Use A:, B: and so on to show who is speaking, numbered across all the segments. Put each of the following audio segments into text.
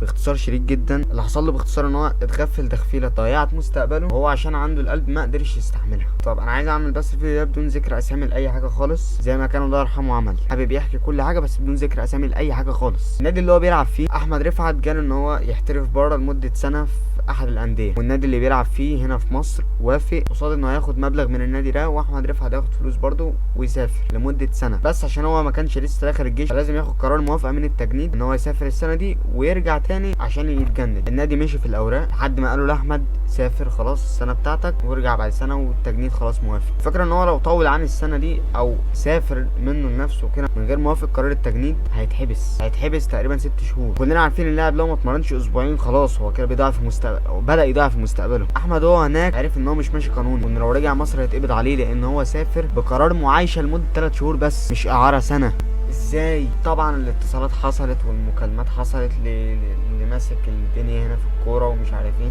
A: باختصار شديد جدا اللي حصل له باختصار ان هو اتغفل تغفيله ضيعت مستقبله، وهو عشان عنده القلب ما قدرش يستحملها. طب انا عايز اعمل بس الفيديو ده بدون ذكر اسامي لاي حاجه خالص، زي ما كان الله يرحمه عمل، حابب يحكي كل حاجه بس بدون ذكر اسامي لاي حاجه خالص. النادي اللي هو بيلعب فيه احمد رفعت جاله ان هو يحترف بره لمده سنه في احد الانديه، والنادي اللي بيلعب فيه هنا في مصر وافق قصاد انه هياخد مبلغ من النادي ده، واحمد رفعت هياخد فلوس برده ويسافر لمده سنه، بس عشان هو ما كانش لسه داخل الجيش فلازم ياخد قرار موافقه من التجنيد ان هو يسافر السنه دي ويرجع تاني عشان يتجند. النادي مشي في الاوراق لحد ما قالوا لاحمد سافر خلاص السنه بتاعتك وارجع بعد سنه، والتجنيد خلاص موافق. الفكره ان هو لو طول عن السنه دي او سافر منه لنفسه كده من غير موافق قرار التجنيد هيتحبس تقريبا 6 شهور. كلنا عارفين اللاعب لو ما اتمرنش اسبوعين خلاص هو كده بيضيع في مستقبله او بدا يضيع في مستقبله. احمد هو هناك عرف ان هو مش ماشي قانوني، وان لو رجع مصر هيتقبض عليه لان هو سافر بقرار معايشه لمده 3 شهور بس، مش اعاره سنه. ازاي؟ طبعا الاتصالات حصلت والمكالمات حصلت اللي ماسك الدنيا هنا في الكوره ومش عارف ايه،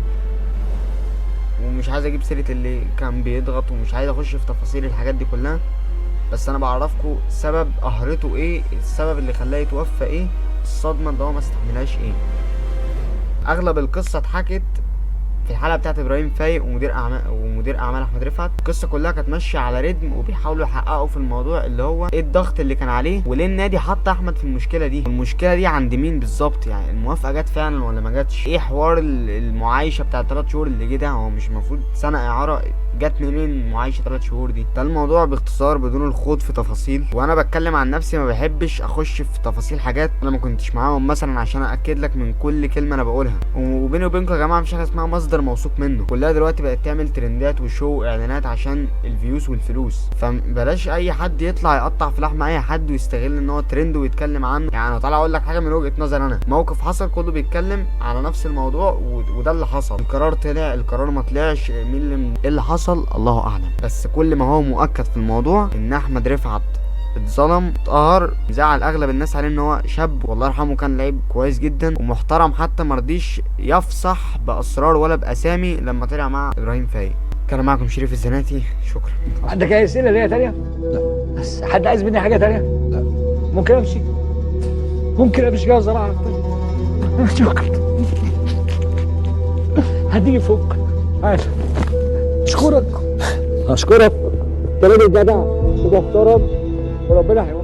A: ومش عايز اجيب سيره اللي كان بيضغط ومش عايز اخش في تفاصيل الحاجات دي كلها، بس انا بعرفكم سبب قهرته ايه، السبب اللي خلاه يتوفى ايه، الصدمه اللي هو ما استحملهاش ايه. اغلب القصه اتحكت في الحلقه بتاعت ابراهيم فايق ومدير اعمال احمد رفعت. القصه كلها كانت ماشيه على رتم وبيحاولوا يحققوا في الموضوع اللي هو ايه الضغط اللي كان عليه وليه النادي حط احمد في المشكله دي، والمشكله دي عند مين بالظبط، يعني الموافقه جت فعلا ولا ما جاتش، ايه حوار المعايشه بتاع 3 شهور اللي جه ده، هو مش المفروض سنه اعاره، جت منين معايشه 3 شهور دي؟ ده الموضوع باختصار بدون الخوض في تفاصيل. وانا بتكلم عن نفسي ما بحبش اخش في تفاصيل حاجات انا ما كنتش معاهم مثلا عشان ااكد لك من كل كلمه انا بقولها. وبيني وبينكم يا جماعه مفيش حاجه اسمها مصدر موثوق منه، كلها دلوقتي بقت تعمل ترندات وشو واعلانات عشان الفيوز والفلوس، فبلاش اي حد يطلع يقطع في لحم اي حد ويستغل ان هو ترند ويتكلم عنه. يعني انا طالع اقول لك حاجه من وجهه نظر انا، موقف حصل كله بيتكلم على نفس الموضوع وده اللي حصل، القرار طلع القرار ما طلعش، مين اللي حصل الله اعلم. بس كل ما هو مؤكد في الموضوع ان احمد رفعت اتظلم اتقهر، زعل اغلب الناس عليه ان هو شاب والله يرحمه كان لعيب كويس جدا ومحترم، حتى مرضيش يفصح باسرار ولا باسامي لما طلع مع ابراهيم فايق. كان معكم شريف الزناتي، شكرا.
B: عندك اي اسئله ليا تانية؟ لا. بس حد عايز مني حاجه تانية؟ لا. ممكن امشي كده زراعه. شكرا. هتيجي فوق. اشكرك. انت راجل جدع ومحترم وربنا هيوفقك.